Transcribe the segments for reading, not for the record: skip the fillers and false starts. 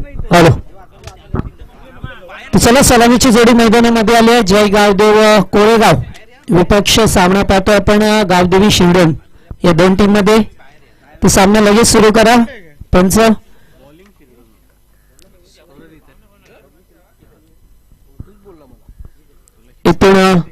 Hello. चला सलामीची जोडी मैदानामध्ये आली आहे. जय गावदेव कोळेगाव विपक्ष सामना पाहतो आपण गावदेवी शिवडण या दोन टीम मध्ये. तो सामना लगेच सुरू करा. पंच इथून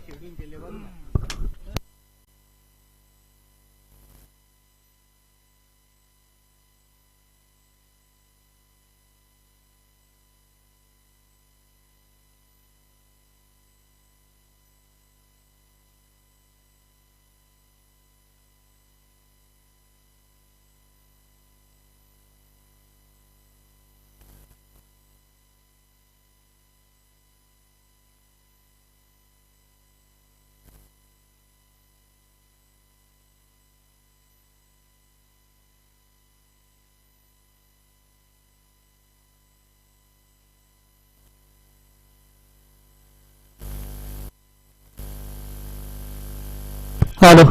हॅलो.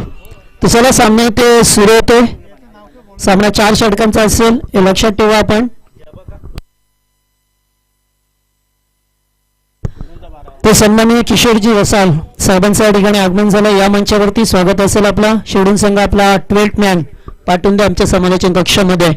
तर चला सामना ते सुरू होतोय. सामना 4 षटकांचा असेल हे लक्षात ठेवा आपण. ते सन्माननीय किशोरजी वसाल साहेबांचं या ठिकाणी आगमन झालं. या मंचावरती स्वागत असेल आपला. शिवडून संघ आपला 12th मॅन पाठवून द्या आमच्या समालोचन कक्षामध्ये.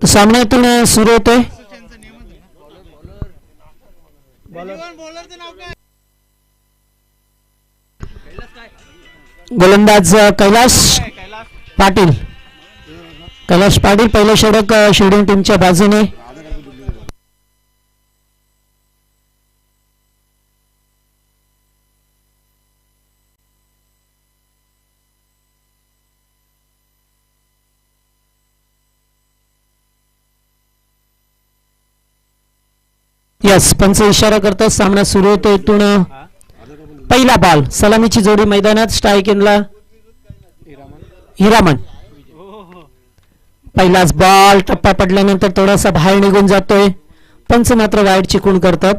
सामना इथून सुरू होतोय. गोलंदाज कैलाश पाटील. कैलाश पाटील पहिलं षटक शिवडून टीमच्या बाजूने. यस पंच इशारा करतात. सामना सुरू होतो. इथून पहिला बॉल. सलामीची जोडी मैदानात. स्ट्राईक इनला हिरामन. पहिलाच बॉल टप्पा पडल्यानंतर थोडासा बाहेर निघून जातोय. पंच मात्र वाईड चिकून करतात.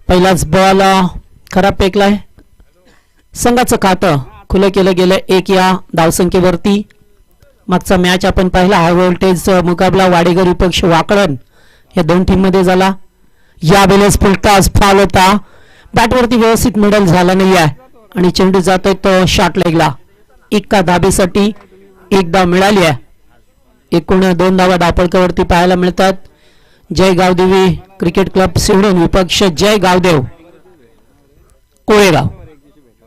पहिलाच बॉल खराब फेकलाय. संघाचं खातं खुलं केलं गेलं 1 या धावसंख्येवरती. मागचा मॅच आपण पाहिला हाय व्होल्टेज मुकाबला वाडेकर विपक्ष वाकळण या दोन टीम मध्ये झाला. या वेळेस फुलटास फॉल होता. बॅटवरती व्यवस्थित मिडल झाला नाही आहे आणि चेंडू जातोय तो शॉट लेगला. एका धाबेसाठी 1 धाव मिळाली आहे. एकूण 2 धावा धापळकावरती पाहायला मिळतात. जय गावदेवी क्रिकेट क्लब शिवडून विपक्ष जय गावदेव कोळेगाव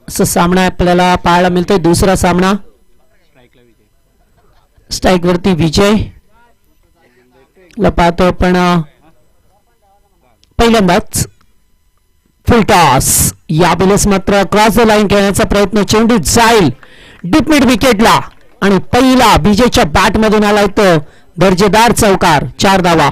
असं सामना आपल्याला पाहायला मिळतोय. दुसरा सामना. स्ट्राईक वरती विजय ला पाहतो आपण. पहिल्यांदाच फुलटॉस. या वेळेस मात्र क्रॉस द लाईन खेळण्याचा प्रयत्न. चेंडू जाईल डीप मिड विकेटला आणि पहिला विजयच्या बॅट मधून आलाय तो दर्जेदार चौकार. 4 धावा.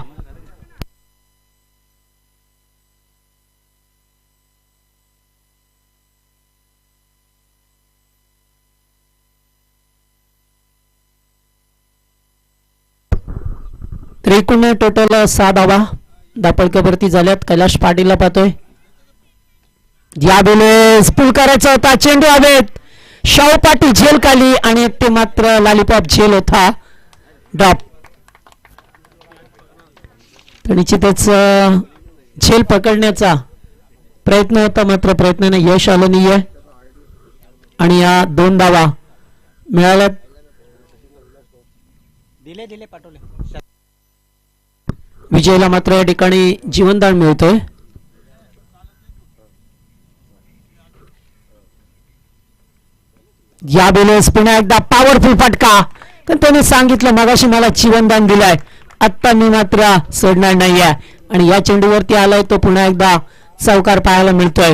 तर एकूण टोटल 6 धावा धापळकावरती झाल्यात. कैलाश पाटीलला पाहतोय. या वेळेस पुल करायचा होता. चेंडू हवेत. शाहू पाटील झेल खाली आणि ते मात्र लॉलीपॉप झेल होता. ड्रॉप. तर निश्चितच झेल पकडण्याचा प्रयत्न होता मात्र प्रयत्नाने यश आलं नाहीये आणि या 2 धावा मिळाल्यात. दिले पाठवले. विजयला मात्र या ठिकाणी जीवनदान मिळतोय. या वेळेस पुन्हा एकदा पॉवरफुल फटका. पण त्याने सांगितलं मगाशी मला जीवनदान दिलंय, आत्ता मी मात्र सोडणार नाहीये आणि या चेंडूवरती आलाय तो पुन्हा एकदा चौकार पाहायला मिळतोय.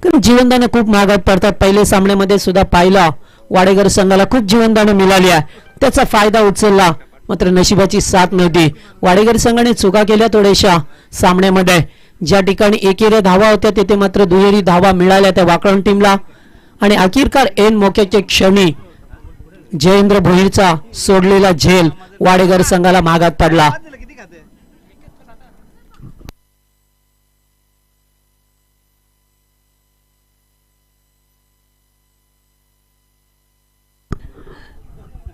कारण जीवनदान खूप महागात पडतात. पहिले सामन्यामध्ये सुद्धा पाहिलं वाडेकर संघाला खूप जीवनदान मिळाली आहे. त्याचा फायदा उचलला मात्र नशिबाची साथ नव्हती. वाडेकर संघाने चुका केल्या थोड्याशा सामन्यामध्ये. ज्या ठिकाणी एकेरी धावा होत्या तिथे मात्र दुहेरी धावा मिळाल्या त्या वाकळण टीमला आणि अखेरकार एन मोक्याच्या क्षणी जयेंद्र भोईरचा सोडलेला झेल वाडेकर संघाला मागात पडला.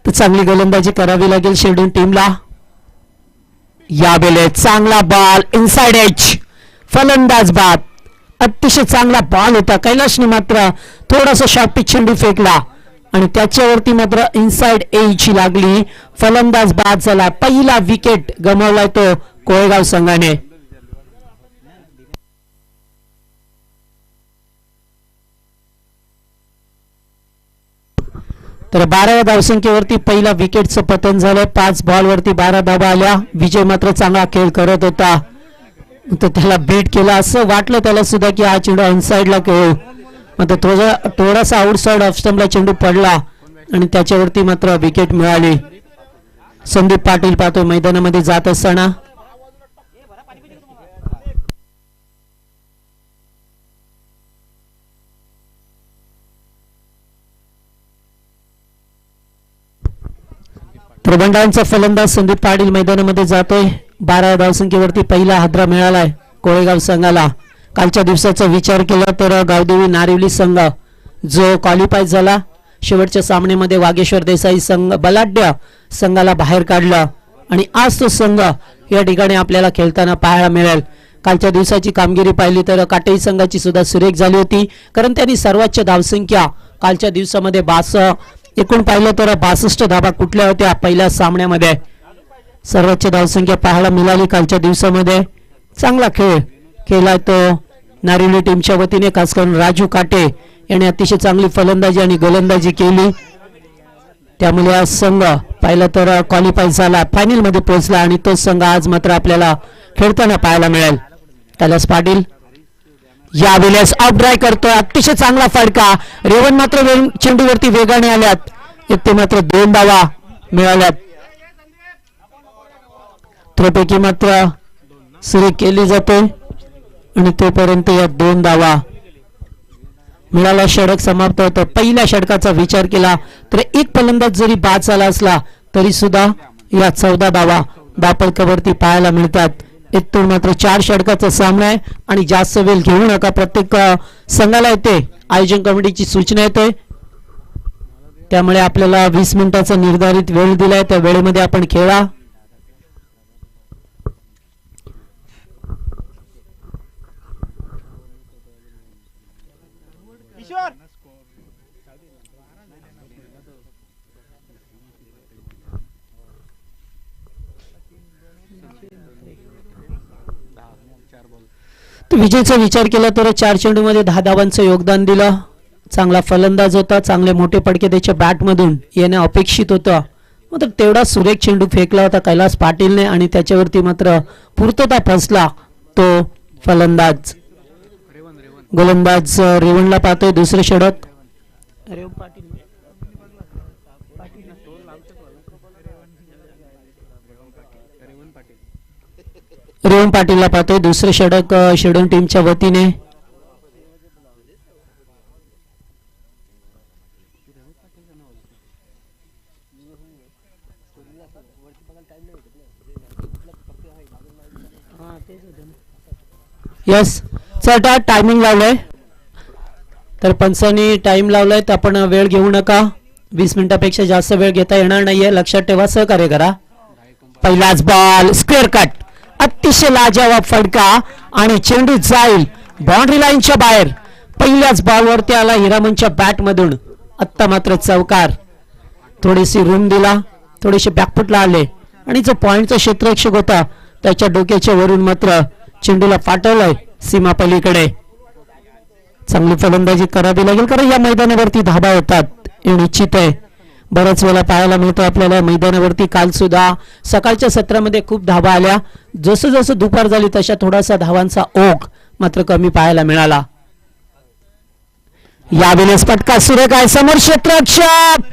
चांगली गोलंदाजी करावी लागेल शेडून टीमला. यावेळेस चांगला बॉल इनसाइड एज, फलंदाज बाद. अतिशय चांगला बॉल होता. कैलाशने मात्र थोडासा शॉर्ट पिच चेंडू फेकला आणि त्याच्यावरती मात्र इनसाइड एज लागली. फलंदाज बाद झाला. पहिला विकेट गमावलाय तो कोळेगाव संघाने. तर 12व्या धावसंख्येवरती पहिला विकेटचं पतन झालं. 5 बॉलवरती 12 धावा आल्या. विजय मात्र चांगला खेळ करत होता, तर त्याला बीट केला असं वाटलं त्याला सुद्धा की हा चेंडू इनसाइडला खेळू, मात्र थोडासा आउटसाइड ऑफ स्टंपला चेंडू पडला आणि त्याच्यावरती मात्र विकेट मिळाली. संदीप पाटील पाहतो मैदानामध्ये जात असताना. प्रबंधांचा फलंदाज संदीप पाटील मैदानामध्ये जातोय. 12 धावसंख्येवरती पहिला हादरा मिळालाय कोळेगाव संघाला. कालच्या दिवसाचा विचार केला तर गावदेवी नारिवली संघ जो क्वालिफाय झाला, शेवटच्या सामन्यामध्ये वागेश्वर देसाई संघ बलाढ्य संघाला बाहेर काढला आणि आज तो संघ या ठिकाणी आपल्याला खेळताना पाहायला मिळेल. कालच्या दिवसाची कामगिरी पाहिली तर काटेई संघाची सुद्धा सुरेख झाली होती, कारण त्यांनी सर्वोच्च धावसंख्या कालच्या दिवसामध्ये एकूण पाहिलं तर 62 धावा कुठल्या होत्या पहिल्या सामन्यामध्ये. सर्वोच्च धावसंख्या पाहायला मिळाली कालच्या दिवसामध्ये. चांगला खेळ केला तो नारिवली टीमच्या वतीने, खास करून राजू काटे याने अतिशय चांगली फलंदाजी आणि गोलंदाजी केली. त्यामुळे आज संघ पाहिलं तर क्वालिफाय झाला, फायनल मध्ये पोहोचला आणि तो संघ आज मात्र आपल्याला खेळताना पाहायला मिळेल. कैलास पाटील यावेळेस आउट ड्राय करतोय. अतिशय चांगला फटका. रेवण मात्र चेंडूवरती वेगाने आल्यात, इथे मात्र 2 धावा मिळाल्यात. थ्रोपैकी मात्र सुरेख केली जाते आणि तोपर्यंत या 2 धावा मिळाला. षटक समाप्त होतं. पहिल्या षटकाचा विचार केला तर एक फलंदाज जरी बाद झाला असला तरी सुद्धा या 14 धावा धापलकावरती पाहायला मिळतात. इथून मात्र 4 षटकाचा सामना आहे आणि जास्त वेळ घेऊ नका. प्रत्येक संघाला येते आयोजन कमिटीची सूचना येते, त्यामुळे आपल्याला 20 मिनिटाचा निर्धारित वेळ दिलाय, त्या वेळेमध्ये आपण खेळा. विजयचा विचार केला तर 4 चेंडूमध्ये 10 धावांचं योगदान दिलं. चांगला फलंदाज होता. चांगले मोठे पडके त्याच्या बॅटमधून येणे अपेक्षित होतं, मात्र तेवढा सुरेख चेंडू फेकला होता कैलास पाटीलने आणि त्याच्यावरती मात्र पूर्तता फसला तो फलंदाज. गोलंदाज रेवणला पाहतोय. दुसरे षटक रेवण पाटीलला पाहतोय. दुसरे षटक शेडून टीमच्या वतीने. यस चटा टायमिंग लावलंय, तर पंचांनी टाइम लावलाय तर आपण वेळ घेऊ नका. 20 मिनिटापेक्षा जास्त वेळ घेता येणार नाहीये, लक्षात ठेवा. सहकार्य करा. पहिलाच बॉल स्क्वेअर कट. अतिशय लाजवाब फटका आणि चेंडू जाईल बाउंड्री लाईनच्या बाहेर. पहिल्याच बॉलवरती आला हिरामनच्या बॅट मधून. आत्ता मात्र चौकार. थोडीशी रूम दिला, थोडेसे बॅकफुटला आले आणि जो पॉइंटचा क्षेत्ररक्षक होता त्याच्या डोक्याच्या वरून मात्र चेंडूला फाटवलंय सीमा पलीकडे. चांगली फलंदाजी करावी लागेल, कारण या मैदानावरती धाबा होतात हे निश्चित आहे. बऱ्याच वेळा पाहायला मिळतं आपल्याला मैदानावरती. काल सुद्धा सकाळच्या सत्रामध्ये खूप धाबा आल्या. जसं जसं दुपार झाली तशा थोडासा धावांचा ओघ मात्र कमी पाहायला मिळाला. यावेळेस फटका सुरेख आहे. समोर क्षेत्ररक्षक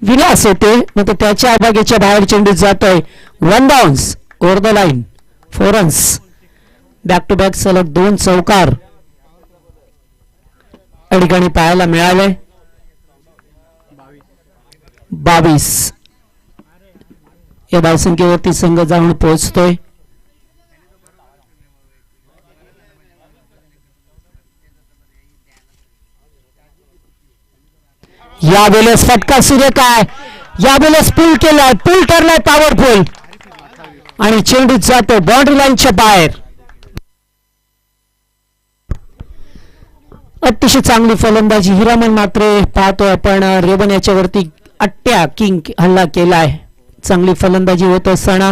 विलास होते, मात्र त्याच्या आबागेच्या बाहेर चेंडू जातोय. 1 bounce over the line. 4 runs. Back to back सलग 2 चौकार या ठिकाणी पाहायला मिळाले. 22 या धावसंख्येवरती संघ जाऊन पोहोचतोय. यावेळेस फटका सुरेख आहे. यावेळेस पूल केलाय, पूल ठरलाय पॉवरफुल आणि चेंडू जातो बाउंड्री लाईनच्या बाहेर. अतिशय चांगली फलंदाजी हिरामन मात्र पाहतोय आपण रेबन याच्यावरती अट्ट्या किंग हल्ला केलाय. चांगली फलंदाजी होत असताना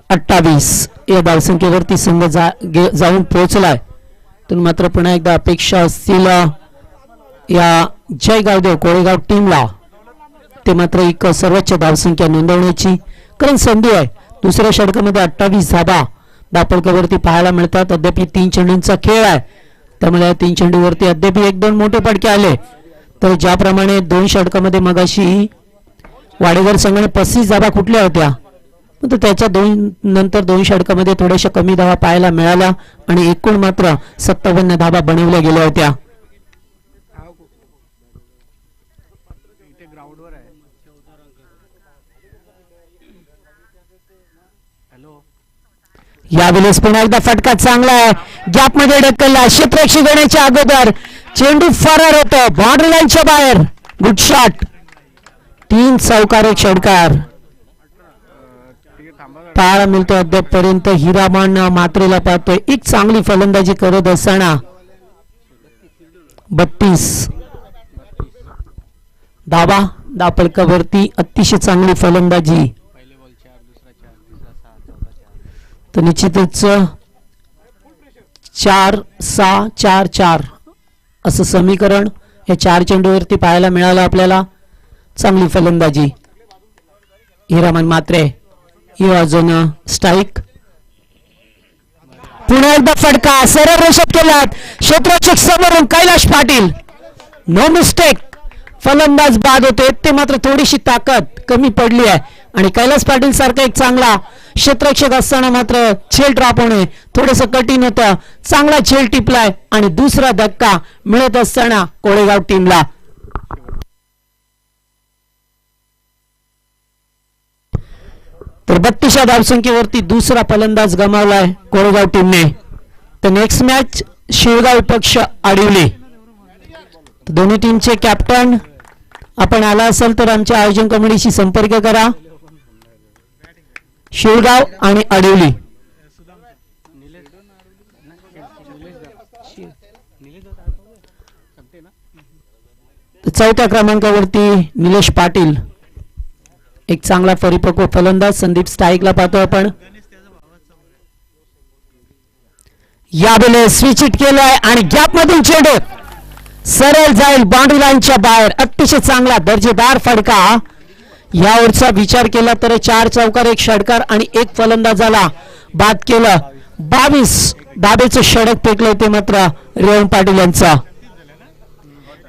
28 या धावसंख्येवरती संघ जाऊन पोहोचलाय. तर मात्र पुन्हा एकदा अपेक्षा असतील या जय गावदेव कोळेगाव टीमला ते मात्र एक सर्वोच्च धावसंख्या नोंदवण्याची कारण संधी आहे. दुसऱ्या षटकामध्ये 28 धाबा दापडकावरती पाहायला मिळतात. अद्याप 3 चेंडूंचा खेळ आहे, त्यामुळे 3 चेंडूवरती अद्याप 1-2 मोठे फटके आले. तर ज्याप्रमाणे 2 षटकामध्ये मगाशी वाडेघर संघाने 35 धाबा कुठल्या होत्या, तर त्याच्या नंतर 2 षटकामध्ये थोड्याशा कमी धावा पाहायला मिळाल्या आणि एकूण मात्र 57 धाबा बनवल्या गेल्या होत्या. यावेळेस पुन्हा एकदा फटका चांगला आहे, गॅप मध्ये ढकलला, क्षेत्ररक्षक घेण्याच्या अगोदर चेंडू फरार होतो बाउंड्री लाईनच्या बाहेर. गुड शॉट, 3 चौकार 1 षटकार पाहायला मिळतो. अद्यापपर्यंत हिरामन मात्रेला पाहतोय एक चांगली फलंदाजी करत असताना 32 धाबा दापडकावरती अतिशय चांगली फलंदाजी. तर निश्चितच 4-6-4-4 असं समीकरण या 4 चेंडूवरती पाहायला मिळालं आपल्याला. चांगली फलंदाजी हिरामन मात्रे. ही अजून स्ट्राईक, पुन्हा एकदा फटका सरळ रेषेत केलात, क्षेत्ररक्षक समोरून कैलाश पाटील. नो मिस्टेक, फलंदाज बाद होते ते मात्र थोडीशी ताकद कमी पडली आहे आणि कैलास पाटील सारखा एक चांगला क्षेत्ररक्षक असताना मात्र झेल ड्रॉप होणे थोडंसं कठीण होतं. चांगला झेल टिपलाय आणि दुसरा धक्का मिळत असताना कोळेगाव टीमला. तर 32 धावसंख्येवरती दुसरा फलंदाज गमावलाय कोळेगाव टीमने. तर नेक्स्ट मॅच शिवगाव पक्ष आडिवली. दोन्ही टीमचे कॅप्टन आपण आला असेल तर आमच्या आयोजन कमिटीशी संपर्क करा. शिवगाव आणि आडिवली. चौथ्या क्रमांकावरती निलेश पाटील, एक चांगला परिपक्व फलंदाज. संदीप स्ट्राईकला पाहतो आपण. यावेळेस स्विच हिट केलाय आणि गॅप मधून चेंडू सरळ जाईल बाउंड्री लाईनच्या बाहेर. अतिशय चांगला दर्जेदार फटका. यावरचा विचार केला तर 4 चौकार 1 षटकार आणि 1 फलंदाजाला बाद केलं. 22 धाबेचं षटक फेकलं ते मात्र रेवण पाटील यांचा.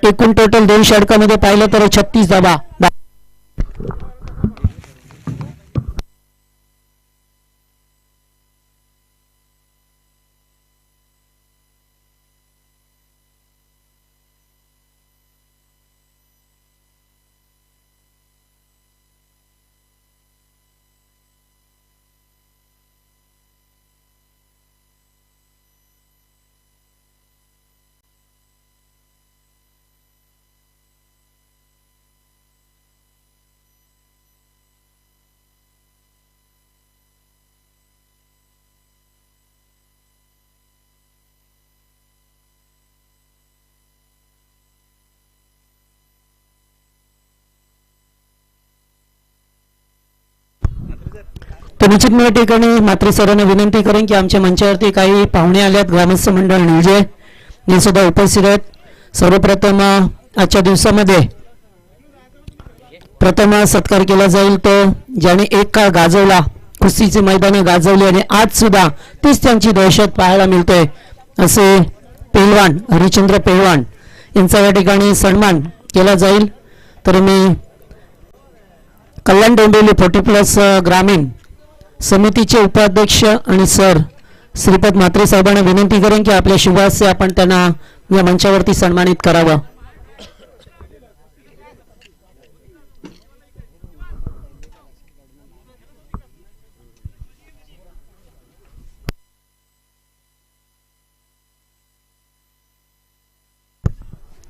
एकूण टोटल 2 षटकामध्ये पाहिलं तर 36 धाबा. तर निश्चित या ठिकाणी मात्र सरांना विनंती करेन की आमच्या मंचावरती काही पाहुणे आल्यात, ग्रामस्थ मंडळ निळजे हे सुद्धा उपस्थित आहेत. सर्वप्रथम आजच्या दिवसामध्ये प्रथम सत्कार केला जाईल तो ज्याने एक काळ गाजवला, कुस्तीचे मैदान गाजवले आणि आज सुद्धा तीच त्यांची दहशत पाहायला मिळते असे पेलवान हरिचंद्र पेलवान यांचा या ठिकाणी सन्मान केला जाईल. तर मी कल्याण डोंबिवली 40+ ग्रामीण समितीचे उपाध्यक्ष आणि सर श्रीपद म्हात्रे साहेबांना विनंती करेन की आपल्या शुभास्ये आपण त्यांना या मंचावरती सन्मानित करावं.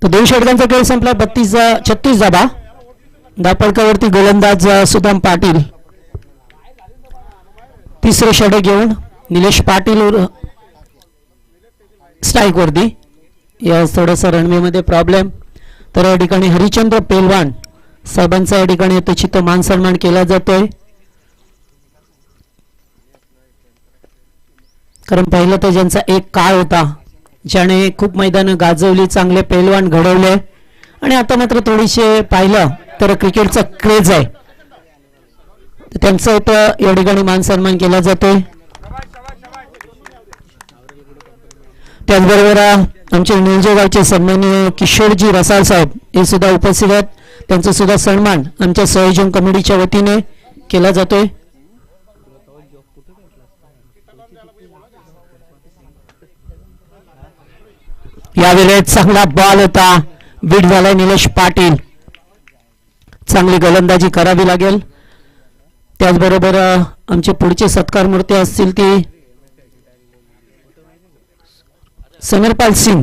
तो 2 षटकांचा खेळ संपला. 36 धाबा. धापडकावरती गोलंदाज सुदाम पाटील. तिसरे षटक घेऊन निलेश पाटील स्ट्राईक वरती. या थोडासा रणवे मध्ये प्रॉब्लेम. तर या ठिकाणी हरिचंद्र पेलवान साहेबांचा या ठिकाणी यथोचित मान सन्मान केला जातोय. कारण पहिलं तर ज्यांचा एक काळ होता ज्याने खूप मैदान गाजवली, चांगले पेलवान घडवले आणि आता मात्र थोडीशे पाहिलं तर क्रिकेटचा क्रेज आहे, त्यांचा इथं या ठिकाणी मान सन्मान केला जातोय. त्याचबरोबर आमचे निळजेगावचे सन्माननीय किशोरजी रसाळ साहेब हे सुद्धा उपस्थित आहेत. त्यांचा सुद्धा सन्मान आमच्या संयोजन कमिटीच्या वतीने केला जातोय. यावेळेस चांगला बॉल होता, बीट झालाय निलेश पाटील. चांगली गोलंदाजी करावी लागेल. त्याचबरोबर आमचे पुढचे सत्कार मूर्ती असतील ती समीरपाल सिंह.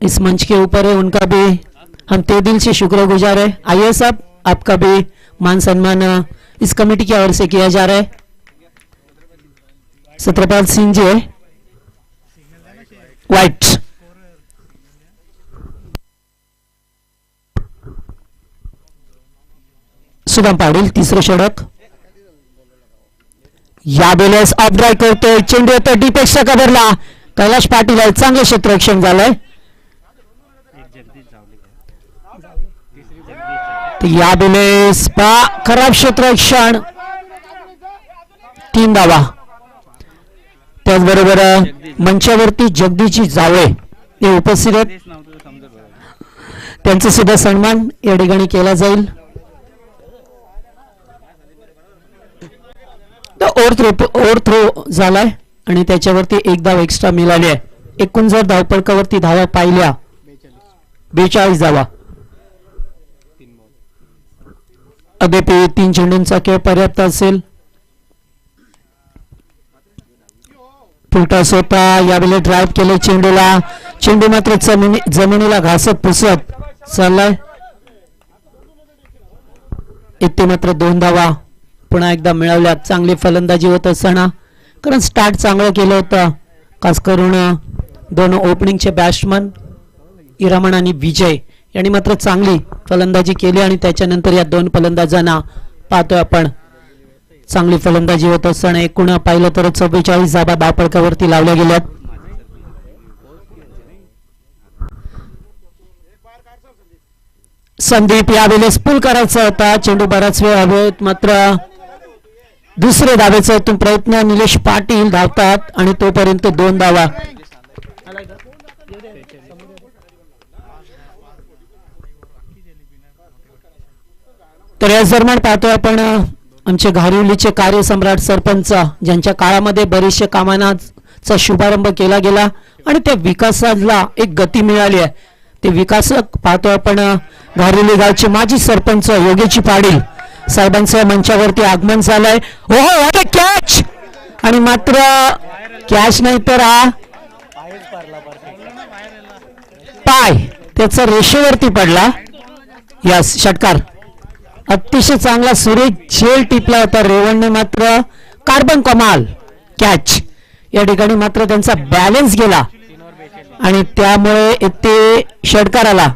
इस मंच के ऊपर है, उनका भी हम तहे दिल से शुक्रगुजार है. आइए साहब, आपका भी मान सम्मान इस कमेटी की ओर से किया जा रहा है. सत्रपाल सिंह जी है व्हाइट. सुदाम पाटील तिसरे षटक. या बेलेस ऑफ ड्राईव्ह करतोय, चेंडू येतो डीपेक्षा कव्हरला. कैलाश पाटील आहे, चांगलं क्षेत्ररक्षण झालंय. या बेलेस खराब क्षेत्ररक्षण, 3 धावा. त्याचबरोबर मंचावरती जगदीशजी जावळे हे उपस्थित आहेत, त्यांचा सुद्धा सन्मान या ठिकाणी केला जाईल. ओव्हर थ्रो झालाय आणि त्याच्यावरती 1 धाव एक्स्ट्रा मिळाली आहे. एकूण जर धावपळकावरती धावा पाहिल्या 42 धावा. अद्याप 3 चेंडूंचा खेळ पर्याप्त असेल. फुलटॉस होता, यावेळी ड्राईव्ह केले चेंडूला. चेंडू मात्र जमिनीला घासत पुसत चाललाय. इथे मात्र 2 धावा पुन्हा एकदा मिळवल्या. चांगली फलंदाजी होत असताना, कारण स्टार्ट चांगलं केलं होतं, खास करून 2 ओपनिंगचे बॅट्समन इरामण आणि विजय यांनी मात्र चांगली फलंदाजी केली आणि त्याच्यानंतर या 2 फलंदाजांना पाहतोय आपण चांगली फलंदाजी होत असताना एकूण पाहिलं तर 44 धावा धावपळकावरती लावल्या गेल्यात. संदीप यावेळेस पूल करायचा होता, चेंडू बराच वेळ हवेत, मात्र दुसरे धावेचा इथून प्रयत्न. निलेश पाटील धावतात आणि तोपर्यंत 2 धावा. तर या दरम्यान पाहतोय आपण आमचे घारिवलीचे कार्यसम्राट सरपंच ज्यांच्या काळामध्ये बरेचशे कामांचा शुभारंभ केला गेला आणि त्या विकासाला एक गती मिळाली आहे. ते विकासक पाहतोय आपण घारिवली गावचे माजी सरपंच योगेची पाटील साहेबांचं मंचावरती आगमन झालंय. हो हो, कॅच आणि मात्र कॅच नाही तर पाय त्याचा रेषेवरती पडला. यस, षटकार. अतिशय चांगला सुरेश झेल टिपला होता रेवणने, मात्र कार्बन कमाल कॅच. या ठिकाणी मात्र त्यांचा बॅलन्स गेला आणि त्यामुळे इथे षटकार आला.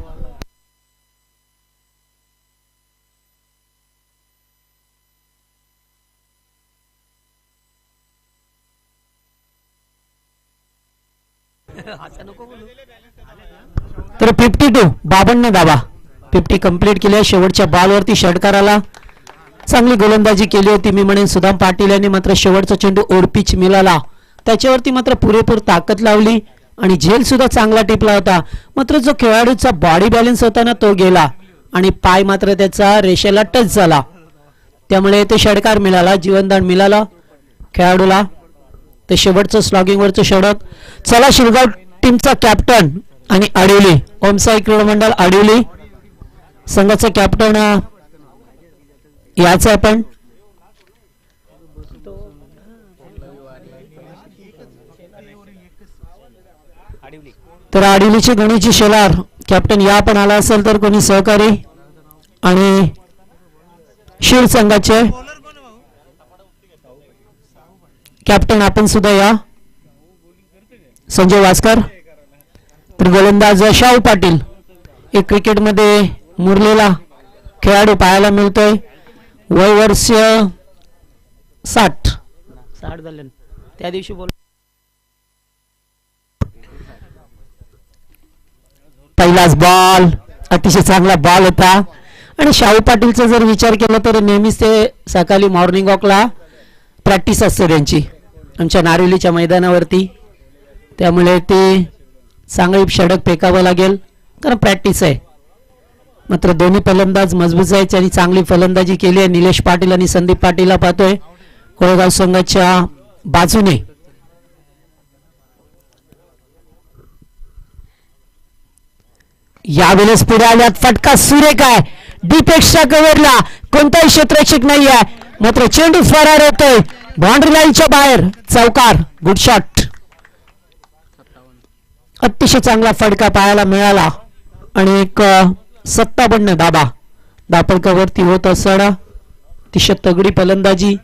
तर 52 52 धावा 50 कंप्लीट केल्या. शेवटच्या बॉलवरती षटकाराला चांगली गोलंदाजी केली होती मी म्हणेन सुदाम पाटील यांनी, मात्र शेवटचा चेंडू ओरपिच मिळाला, त्याच्यावरती मात्र पुरेपूर ताकद लावली आणि झेल सुद्धा चांगला टिपला होता, मात्र जो खेळाडूचा बॉडी बॅलन्स होता ना तो गेला आणि पाय मात्र त्याचा रेषेला टच झाला, त्यामुळे ते षटकार मिळाला, जीवनदान मिळाला खेळाडूला. ते शेवटचं स्लॉगिंग वरचं षटक. चला शिरगाव टीमचा कॅप्टन आणि आडिवली ओमसाई क्रीडा मंडळ आडिवली संघाचा कॅप्टन याचा आपण तर आडिवलीची गणेशजी शेलार कॅप्टन या पण आला असेल तर कोणी सहकारी आणि शिव संघाचे कॅप्टन आपण सुद्धा या संजय वास्कर तर गोलंदाज शाहू पाटील एक क्रिकेटमध्ये मुरलेला खेळाडू पाहायला मिळतोय वय वर्ष 60 झाले त्या दिवशी बोल पहिलाच बॉल अतिशय चांगला बॉल होता आणि शाहू पाटीलचा जर विचार केला तर नेहमीच ते सकाळी मॉर्निंग वॉकला प्रॅक्टिस असते त्यांची आमच्या नारिवलीच्या मैदानावरती त्यामुळे ते चांगली षटक फेकावं लागेल कारण प्रॅक्टिस आहे मात्र दोन्ही फलंदाज मजबूत आहेत आणि चांगली फलंदाजी केली आहे निलेश पाटील आणि संदीप पाटीलला पाहतोय कोळगाव संघाच्या बाजूने यावेळेस पुढे आल्यात फटका सुरेख आहे डीप एक्स्ट्रा कव्हरला कोणताही क्षेत्ररक्षक नाही आहे मात्र चेंडू फरार होतोय बाउंड्री लाईनच्या बाहेर चौकार गुड शॉट अतिशय चांगला फटका पाहायला मिळाला आणि एक 57 धाबा दापडकावरती होत असताना अतिशय तगडी फलंदाजी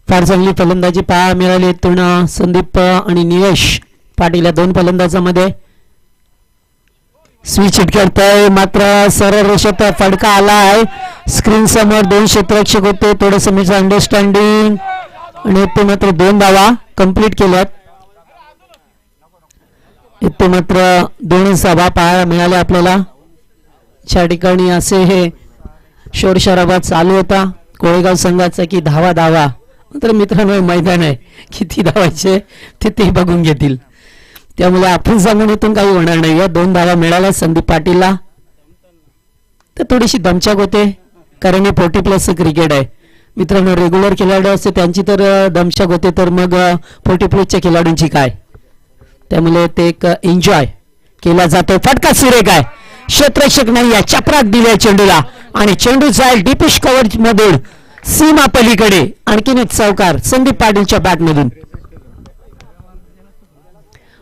फार चांगली फलंदाजी पाहायला मिळाली तुण संदीप आणि निलेश पाटील या दोन फलंदाजांमध्ये स्विच हिट करतोय मात्र सरळ रेषेत फटका आला आहे स्क्रीन समोर दोन क्षेत्ररक्षक होते थोडस मिस अंडरस्टँडिंग आणि ते मात्र 2 धावा कंप्लीट केल्यात इथे मात्र 2 धावा पाहायला मिळाल्या आपल्याला त्या ठिकाणी असे हे शोरशराबा चालू होता कोळेगाव संघाचा की धावा तर मित्रांनो मैदान आहे किती धावायचे ते बघून घेतील त्यामुळे आपण सांगून इथून काही होणार नाही या 2 धावा मिळाल्या संदीप पाटीलला तर थोडीशी दमछाक होते कारण हे 40+ क्रिकेट आहे मित्रांनो रेग्युलर खेळाडू असते त्यांची तर दमछाक होते तर मग 40+ खेळाडूंची काय त्यामुळे ते एक एन्जॉय केला जातो फटका सुरेख आहे क्षेत्ररक्षक नाही आहे चक्रात दिले चेंडूला आणि चेंडू जाईल डीपिश कव्हर मधून सीमा पलीकडे आणखीन एक चौकार संदीप पाटीलच्या बॅटमधून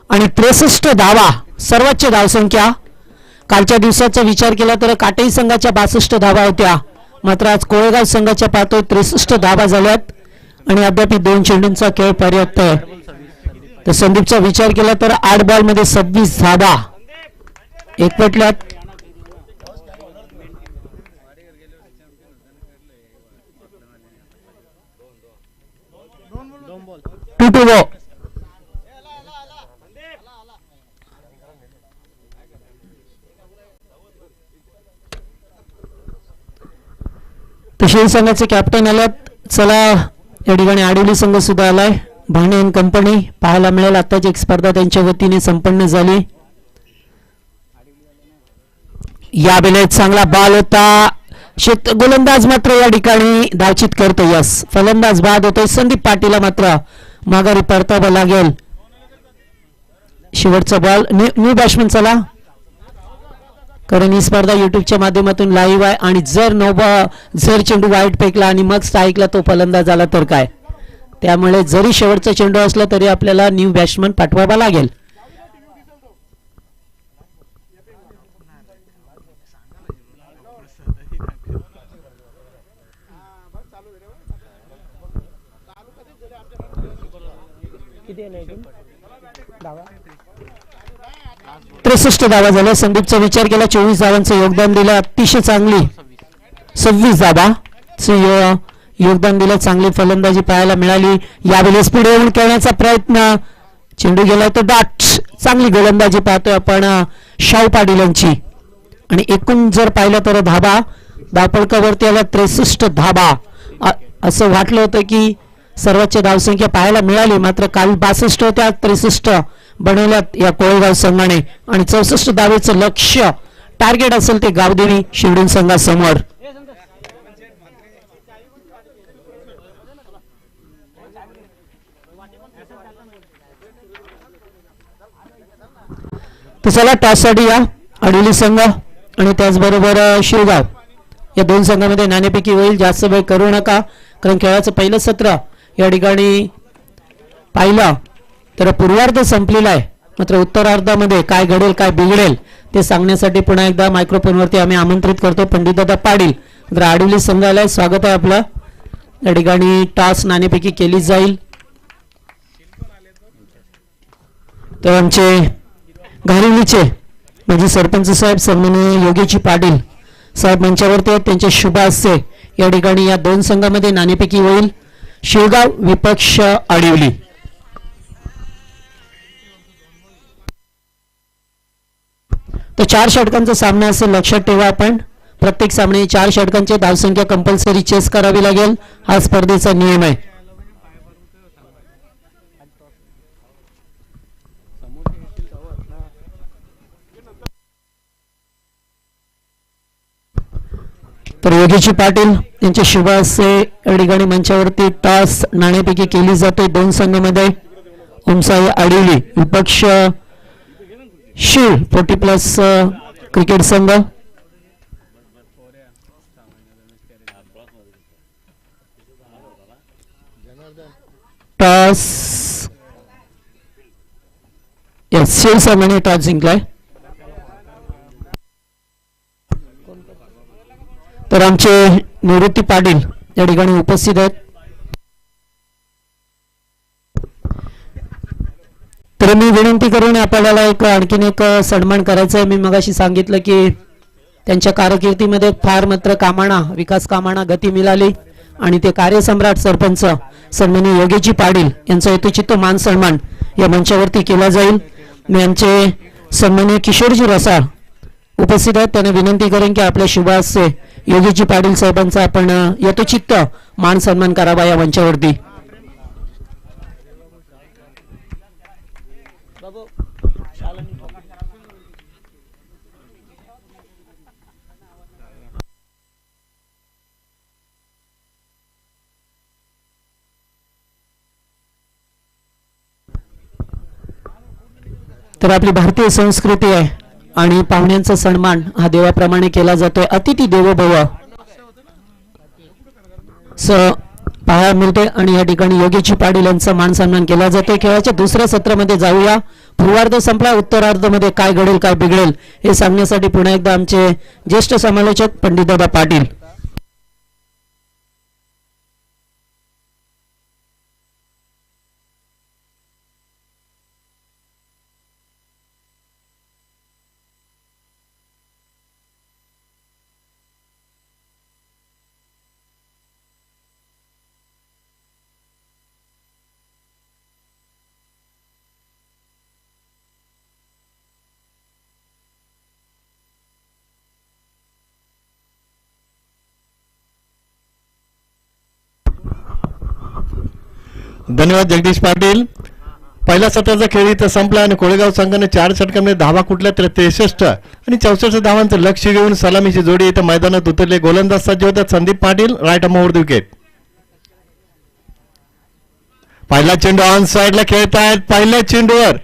आणि 63 धावा सर्वोच्च धावसंख्या कालच्या दिवसाचा विचार केला तर काटेई संघाच्या 62 धावा होत्या मात्र आज कोळेगाव संघाच्या पाहतो 63 धावा झाल्यात आणि अद्याप 2 चेंडूंचा खेळ पर्याप्त आहे तर संदीपचा विचार केला तर 8 बॉल मध्ये 26 धावा एकवटल्यात शिव संघाचे कॅप्टन आल्यात चला या ठिकाणी आडिवली संघ सुद्धा आलाय भाणे अँड कंपनी पाहायला मिळेल आताची एक स्पर्धा त्यांच्या वतीने संपन्न झाली या वेळेत चांगला बॉल होता गोलंदाज मात्र या ठिकाणी धावचित करतो यस फलंदाज बाद होतोय संदीप पाटीलला मात्र माघारी परतावा लागेल शेवटचा बॉल न्यू बॅट्समन चला कारण ही स्पर्धा युट्यूबच्या माध्यमातून लाईव्ह आहे आणि जर चेंडू वाईट फेकला आणि मग स्ट्राईकला तो फलंदाज आला तर काय त्यामुळे जरी शेवटचा चेंडू असला तरी आपल्याला न्यू बॅट्समन पाठवावा लागेल किती 63 धावा झाल्या संदीपचा विचार केला 24 धावांचं योगदान दिलं अतिशय चांगली 26 धावा योगदान दिलं चांगली फलंदाजी पाहायला मिळाली यावेळेस पुढे येऊन खेळण्याचा प्रयत्न चेंडू गेला तो डाट चांगली गोलंदाजी पाहतोय आपण शाहू पाटील यांची आणि एकूण जर पाहिलं तर धाबा दापडकावरती आला 63 धाबा असं वाटलं होतं की सर्वोच्च धावसंख्या पाहायला मिळाली मात्र काल 62 होत्या 63 बनवल्यात या कोळगाव संघाने आणि 64 धावेचं लक्ष्य टार्गेट असेल ते गावदेवी शिवडून संघासमोर. तर चला टॉससाठी या अडोली संघ आणि त्याचबरोबर शिवगाव या दोन संघामध्ये नाणेफेकी होईल. जास्त वेळ करू नका कारण खेळाचं पहिलं सत्र या ठिकाणी पाहिलं तर पूर्वार्ध संपलेला आहे. मात्र उत्तरार्धामध्ये काय घडेल काय बिघडेल ते सांगण्यासाठी पुन्हा एकदा मायक्रोफोनवरती आम्ही आमंत्रित करतो पंडितदादा पाटील. तर आडवली संघाला स्वागत आहे आपलं. या ठिकाणी टॉस नाणेफेकी केली जाईल. तर आमचे घारिवलीचे म्हणजे सरपंच साहेब सन्माननीय योगीजी पाटील साहेब मंचावरती आहेत. त्यांचे शुभ हस्ते या ठिकाणी या दोन संघामध्ये नाणेफेकी होईल. शिवगाव विपक्ष आडिवली. तर 4 षटकांचा सामना असेल लक्षात ठेवा. आपण प्रत्येक सामने 4 षटकांचे धावसंख्या कंपल्सरी चेस करावी लागेल. हा स्पर्धेचा नियम आहे. तर योगीजी पाटील यांचे शुभ हस्ते या ठिकाणी मंचावरती टॉस नाणेफेकी केली जाते दोन संघामध्ये. उमसाई आडिवली विपक्ष शिव 40+ क्रिकेट संघ. टॉस शिव संघाने टॉस जिंकलाय. तर आमचे निवृत्ती पाटील या ठिकाणी उपस्थित आहेत. तर मी विनंती करून आपल्याला आणखीन एक सन्मान करायचा आहे. मी मगाशी सांगितलं की त्यांच्या कारकिर्दीमध्ये फार मात्र कामांना विकास कामांना गती मिळाली आणि ते कार्यसम्राट सरपंच सन्माननीय योगीजी पाटील यांचा यथोचित मान सन्मान या मंचावरती केला जाईल. मी आमचे सन्माननीय किशोरजी रसाळ उपस्थित आहेत. त्यांना विनंती करेन की आपल्या शुभ हस्ते योगीजी पाटील साहेबांचा आपण यथोचित मान सन्मान करावा या मंचावरती. तर आपली भारतीय संस्कृती आहे आणि पाहुण्यांचा सन्मान हा देवाप्रमाणे केला जातोय. अतिथी देवो भव पाहायला मिळते आणि या ठिकाणी योगीजी पाटील यांचा मान सन्मान केला जातोय. खेळाच्या दुसऱ्या सत्रामध्ये जाऊया. पूर्वार्ध संपला. उत्तरार्धामध्ये काय घडेल काय बिघडेल हे सांगण्यासाठी पुन्हा एकदा आमचे ज्येष्ठ समालोचक पंडितदादा पाटील. धन्यवाद जगदीश पाटील. पहिल्या सत्राचा खेळ इथं संपला आणि कोळेगाव संघाने 4 षटकांमध्ये धावा कुठल्या तर 63 आणि 64 धावांचं लक्ष घेऊन सलामीची जोडी इथं मैदानात उतरले. गोलंदाज सज्ज होतात Sandeep Patil. Right arm over wicket. पहिला चेंडू ऑन साइडला खेळतायत. पहिल्या चेंडूवर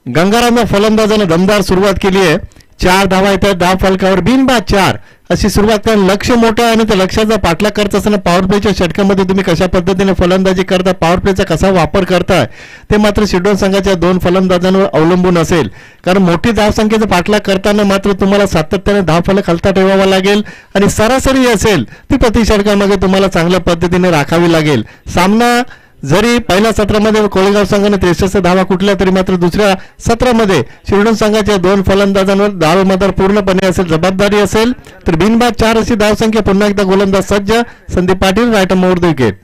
गंगाराम फलंदाजाने दमदार सुरुवात केली आहे. 4 धावा येतात. धाव फलकावर बिनबाद 4 अशी सुरुवात करून लक्ष मोठं आणि त्या लक्षाचा पाठलाग करत असताना पॉवर प्लेच्या षटकामध्ये तुम्ही कशा पद्धतीने फलंदाजी करता पॉवर प्लेचा कसा वापर करताय ते मात्र शिडोन संघाच्या 2 फलंदाजांवर अवलंबून असेल. कारण मोठी धावसंख्येचा पाठलाग करताना मात्र तुम्हाला सातत्याने धावफलक हलता ठेवावा लागेल आणि सरासरी असेल ती प्रति षटकामध्ये तुम्हाला चांगल्या पद्धतीने राखावी लागेल. सामना जरी पहिल्या सत्रामध्ये कोळेगाव संघाने 63 धावा कुठल्या तरी मात्र दुसऱ्या सत्रामध्ये शिरडून संघाच्या 2 फलंदाजांवर धावमदार पूर्णपणे असेल जबाबदारी असेल. तर बिनबाद 4 अशी धावसंख्या. पुन्हा एकदा गोलंदाज सज्ज Sandeep Patil. Right arm over wicket.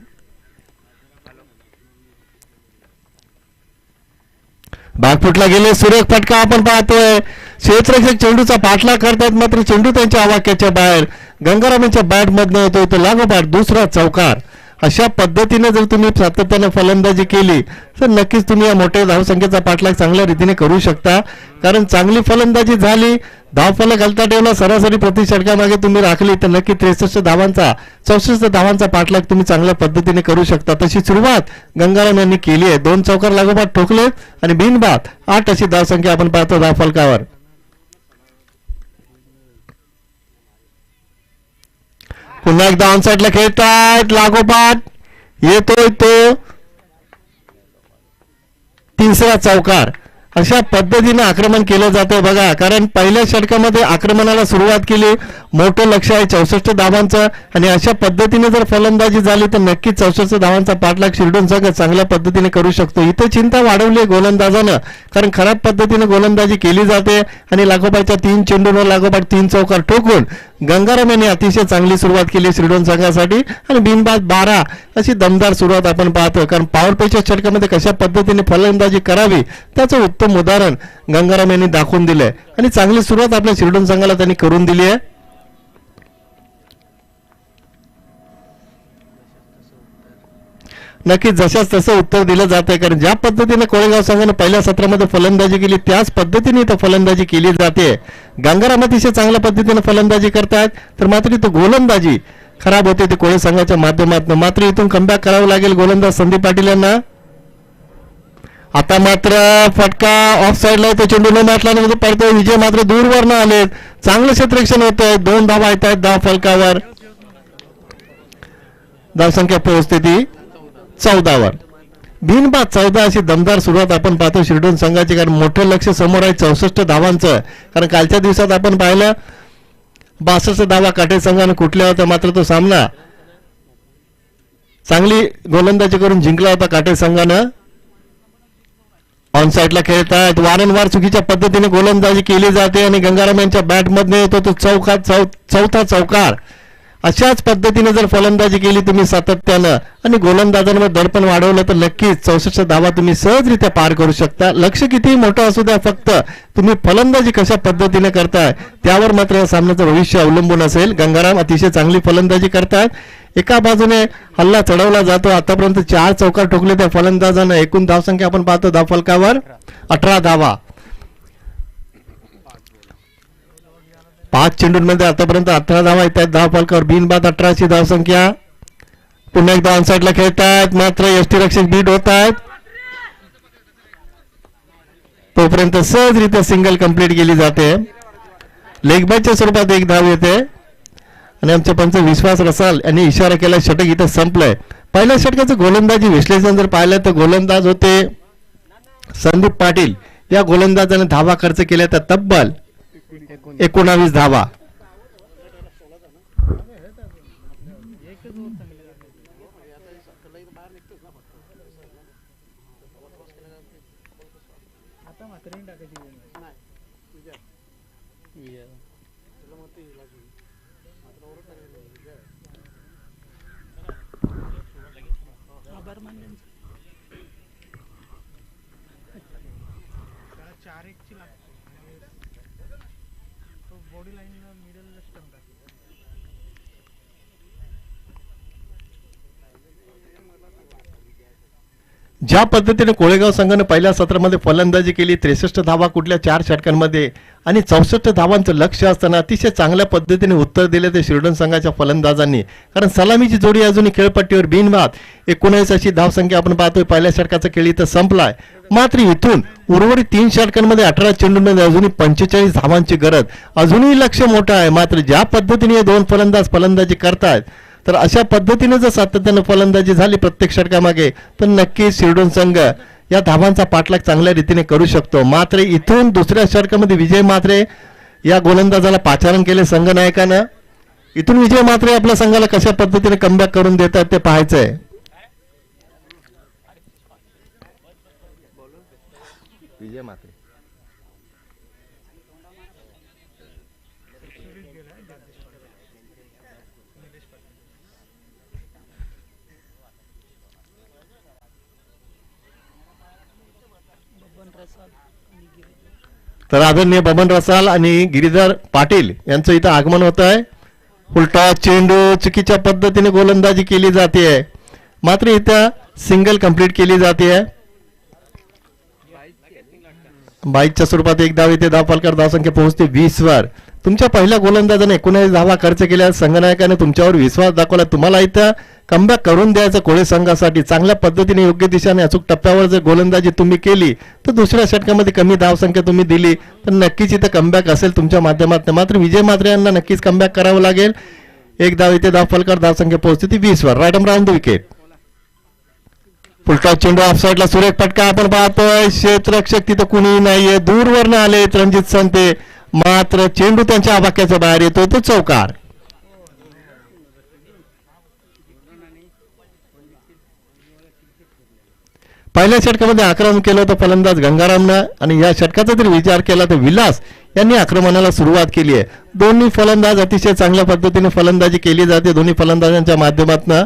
भाग फुटला गेले. सुरेख फटका आपण पाहतोय. क्षेत्ररक्षक चेंडूचा पाठलाग करतात मात्र चेंडू त्यांच्या आवाक्याच्या बाहेर. गंगाराम यांच्या बॅट मधनं येतो. इथं लागोपाठ दुसरा चौकार. अशा पद्धतीने जर तुम्ही सातत्याने फलंदाजी केली तर नक्कीच तुम्ही या मोठ्या धावसंख्येचा पाठलाग चांगल्या रीतीने करू शकता. कारण चांगली फलंदाजी झाली, धावफलक हलता ठेवला, सरासरी प्रति षटकामागे तुम्ही राखली तर नक्की 64 धावांचा पाठलाग तुम्ही चांगल्या पद्धतीने करू शकता. तशी सुरुवात गंगाराम यांनी केली आहे. 2 चौकार लागोपाठ ठोकलेत आणि बिनबाद 8 अशी धावसंख्या आपण पाहतो धावफलकावर. पुन्हा एकदा ऑन साईडला खेळतायत, लागोपाठ येतोय तो तिसरा चौकार. अशा पद्धतीने आक्रमण केलं जातं बघा. कारण पहिल्या षटकामध्ये आक्रमणाला सुरुवात केली, मोठं लक्ष आहे 64 धावांचं आणि अशा पद्धतीने जर फलंदाजी झाली तर नक्कीच 64 धावांचा पाठलाग शिरडोन संघ चांगल्या पद्धतीने करू शकतो. इथं चिंता वाढवली गोलंदाजानं, कारण खराब पद्धतीने गोलंदाजी केली जाते आणि लागोपाठच्या 3 चेंडूंवर लागोपाठ 3 चौकार ठोकून गंगाराम यांनी अतिशय चांगली सुरुवात केली शिरडोन संघासाठी आणि बिनबाद 12 अशी दमदार सुरुवात आपण पाहतो. कारण पॉवर प्लेच्या षटकामध्ये कशा पद्धतीने फलंदाजी करावी त्याचं उत्तम उदाहरण गंगाराम यांनी दाखवून दिलंय आणि चांगली सुरुवात आपल्या शिरडोन संघाला त्यांनी करून दिली आहे. नक्कीच जशाच तसं उत्तर दिलं जाते. कारण ज्या पद्धतीने कोळेगाव संघाने पहिल्या सत्रामध्ये फलंदाजी केली त्याच पद्धतीने इथं फलंदाजी केली जाते. गंगाराम अतिशय चांगल्या पद्धतीने फलंदाजी करतायत तर मात्र इथं गोलंदाजी खराब होते ती कोळे संघाच्या माध्यमातून. मात्र इथून कमबॅक करावं लागेल गोलंदाज संदीप पाटील यांना. आता मात्र फटका ऑफ साईडला तो चेंडू न मारल्यानंतर पडतोय. विजय मात्र दूरवर न आलेत, चांगलं क्षेत्ररक्षण होतंय. 2 धावा येत आहेत धाव फलकावर. धावसंख्या पोहोचते ती 14 वर. बिनबाद 14 अशी दमदार सुरुवात आपण पाहतो शिरडोन संघाची. कारण मोठं लक्ष समोर आहे 64 धावांचं. कारण कालच्या दिवसात आपण पाहिलं 62 धावा काटे संघाने कुठल्या होत्या, मात्र तो सामना चांगली गोलंदाजी करून जिंकला होता काटे संघानं. ऑन साईडला खेळतात, वारंवार चुकीच्या पद्धतीने गोलंदाजी केली जाते आणि गंगाराम यांच्या बॅटमधने येतो तो चौथा चौकार. अशाच पद्धतीने जर फलंदाजी केली तुम्ही सातत्यानं आणि गोलंदाजांवर दडपण वाढवलं तर नक्कीच 64 धावा तुम्ही सहजरित्या पार करू शकता. लक्ष कितीही मोठं असू द्या, फक्त तुम्ही फलंदाजी कशा पद्धतीने करताय त्यावर मात्र या सामन्याचं भविष्य अवलंबून असेल. गंगाराम अतिशय चांगली फलंदाजी करतात. एका बाजूने हल्ला चढवला जातो. आतापर्यंत 4 चौकार ठोकले त्या फलंदाजानं. एकूण धावसंख्या आपण पाहतो धावफलकावर 18 धावा. 5 चेंडूंमध्ये आतापर्यंत 18 धावा येत आहेत धावफलकावर. बिनबाद 18 ची धावसंख्या. पुन्हा एकदा ऑन साईडला खेळतायत, मात्र यष्टीरक्षक बीट होत आहेत. तोपर्यंत सहजरित्या सिंगल कंप्लीट केली जाते. लेग बायच्या स्वरूपात 1 धाव येते आणि आमचे पंच विश्वास रसाल यांनी इशारा केला षटक इथं संपलंय. पहिल्या षटकाचं गोलंदाजी विश्लेषण जर पाहिलं तर गोलंदाज होते संदीप पाटील. या गोलंदाजाने धावा खर्च केल्या तर तब्बल 19 धावा. ज्या पद्धतीने कोळेगाव संघाने पहिल्या सत्रामध्ये फलंदाजी केली 63 धावा कुठल्या 4 षटकांमध्ये आणि 64 धावांचं लक्ष असताना अतिशय चांगल्या पद्धतीने उत्तर दिले ते शिरडोन संघाच्या फलंदाजांनी. कारण सलामीची जोडी अजूनही खेळपट्टीवर बिनबाद 19 अशी धावसंख्या आपण पाहतोय. पहिल्या षटकाचा खेळ इथं संपलाय. मात्र इथून उर्वरित 3 षटकांमध्ये 18 चेंडूंमध्ये अजूनही 45 धावांची गरज. अजूनही लक्ष मोठं आहे. मात्र ज्या पद्धतीने 2 फलंदाज फलंदाजी करतायत तर अशा पद्धतीने जर सातत्याने फलंदाजी झाली प्रत्येक षटकामागे तर नक्कीच शिरडोन संघ या धावांचा पाठलाग चांगल्या रीतीने करू शकतो. मात्र इथून दुसऱ्या षटकामध्ये विजय मात्रे या गोलंदाजाला पाचारण केले संघनायकानं. इथून विजय मात्रे आपल्या संघाला कशा पद्धतीने कमबॅक करून देतात ते पाहायचंय. विजय मात्रे तर आदरणीय बबन रसाल आणि गिरीधर पाटील यांचं इथं आगमन होत आहे. उलटा चेंडू चुकीच्या पद्धतीने गोलंदाजी केली जाते. मात्र इथं सिंगल कंप्लीट केली जाते आहे. बाईकच्या स्वरूपात एक धाव येते. धावफलकावर धावसंख्या पोहोचते 20 वर. तुमच्या पहिल्या गोलंदाजाने 19 धावा खर्च केल्या. संघनायकाने तुमच्यावर विश्वास दाखवला. तुम्हाला इथं कमबॅक करून द्यायचं कोळी संघासाठी. चांगल्या पद्धतीने योग्य दिशेने अचूक टप्प्यावर जर गोलंदाजी तुम्ही केली तर दुसऱ्या षटकामध्ये कमी धावसंख्या तुम्ही दिली तर नक्कीच इथं कमबॅक असेल तुमच्या माध्यमातून. मात्र विजय मात्रे यांना नक्कीच कमबॅक करावं लागेल. एक धाव येते. धावफलकावर धावसंख्या पोहोचते ती 20 वर. Right round wicket. फुलटॉस चेंडू ऑफसाईडला सुरेख फटका आपण पाहतोय. क्षेत्ररक्षक तिथं कुणी नाहीये. दूरवरनं आले रणजित संते. मात्र चेंडू त्यांच्या आवाक्याच्या बाहेर येतो. तो चौकार. पहिल्या षटकामध्ये आक्रमण केलं होतं फलंदाज गंगारामनं आणि या षटकाचा जर विचार केला तर विलास यांनी आक्रमणाला सुरुवात केली आहे. दोन्ही फलंदाज अतिशय चांगल्या पद्धतीने फलंदाजी केली जाते दोन्ही फलंदाजांच्या माध्यमातून.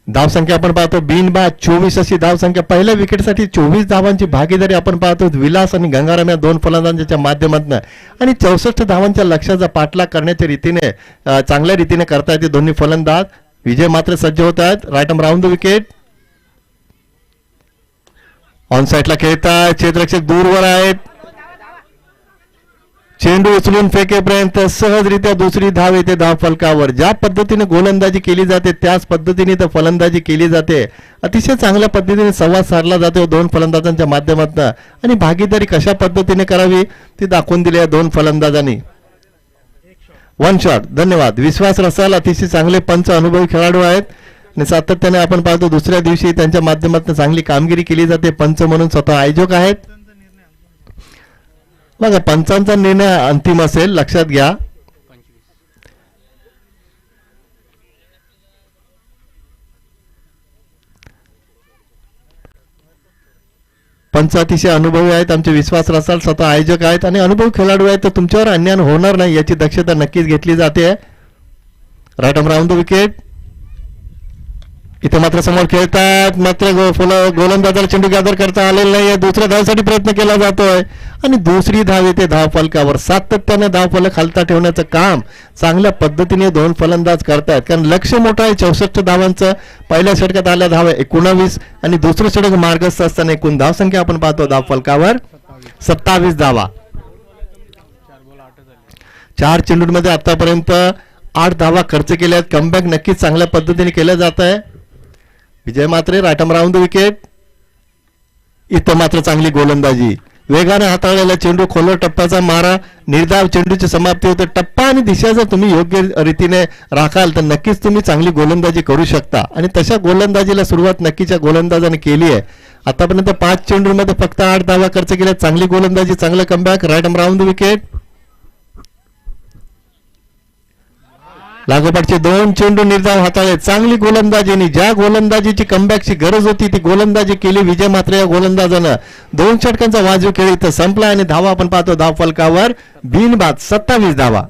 धावसंख्या आपण पाहतो बिनबाद 24 अशी धावसंख्या. पहिल्या विकेटसाठी 24 धावांची भागीदारी आपण पाहतो विलास आणि गंगाराम या दोन फलंदाजांच्या माध्यमातून. आणि 64 धावांच्या लक्ष्याचा पाठलाग करण्याच्या रीतीने चांगल्या रीतीने करता येते दोन्ही फलंदाज. विजय मात्र सज्ज होत आहेत. Right arm round the wicket. On साईडला खेळतात. क्षेत्ररक्षक दूरवर आहेत. चेंडू उचलून फेकेपर्यंत सहजरित्या दुसरी धाव येते धावफलकावर. ज्या पद्धतीने गोलंदाजी केली जाते त्याच पद्धतीने तर फलंदाजी केली जाते. अतिशय चांगल्या पद्धतीने संवाद साधला जातो दोन फलंदाजांच्या माध्यमातून आणि भागीदारी कशा पद्धतीने करावी ती दाखवून दिली आहे दोन फलंदाजांनी. One shot. धन्यवाद. विश्वास रसाल अतिशय चांगले पंच अनुभवी खेळाडू आहेत आणि सातत्याने आपण पाहतो दुसऱ्या दिवशी त्यांच्या माध्यमातून चांगली कामगिरी केली जाते. पंच म्हणून स्वतः आयोजक आहेत. बघा पंचांचा निर्णय अंतिम असेल लक्षात घ्या. पंच अतिशय अनुभवी आहेत. आमचे विश्वास रसाल स्वतः आयोजक आहेत आणि अनुभवी खेळाडू आहेत तर तुमच्यावर अन्याय होणार नाही याची दक्षता नक्कीच घेतली जाते. Right arm round the wicket. इथे मात्र समोर खेळतात. मात्र गोलंदाजाला चेंडू गॅदर करता आलेला नाहीये. दुसऱ्या धावसाठी प्रयत्न केला जातोय आणि दुसरी धाव येते धावफलकावर. सातत्याने धावफलक खालता ठेवण्याचं काम चांगल्या पद्धतीने दोन फलंदाज करतायत कारण लक्ष मोठं आहे 64 धावांचं. पहिल्या षटकात आल्या धावा 19 आणि दुसरं षटक मार्गस्थ असताना एकूण धावसंख्या आपण पाहतो धावफलकावर 27 धावा. 4 चेंडूंमध्ये आतापर्यंत 8 धावा खर्च केल्या आहेत. कमबॅक नक्कीच चांगल्या पद्धतीने केलं जात आहे. Vijay Matre. Right arm round the wicket. इथं मात्र चांगली गोलंदाजी. वेगाने हाताळलेला चेंडू खोलवर टप्प्याचा मारा. निर्धाव चेंडूची समाप्ती होते. टप्पा आणि दिशा जर तुम्ही योग्य रीतीने राखाल तर नक्कीच तुम्ही चांगली गोलंदाजी करू शकता आणि तशा गोलंदाजीला सुरुवात नक्कीच या गोलंदाजाने केली आहे. आतापर्यंत 5 चेंडूंमध्ये फक्त 8 धावा खर्च केल्या. चांगली गोलंदाजी चांगलं comeback. Right arm round the wicket. लागोपाठचे 2 चेंडू निर्धाव हाताळले. चांगली गोलंदाजीने ज्या गोलंदाजीची कमबॅकची गरज होती ती गोलंदाजी केली विजय मात्रे या गोलंदाजानं. 2 षटकांचा वाजवी खेळ इथं संपला आणि धावा आपण पाहतो धावफलकावर बिनबाद 27 धावा.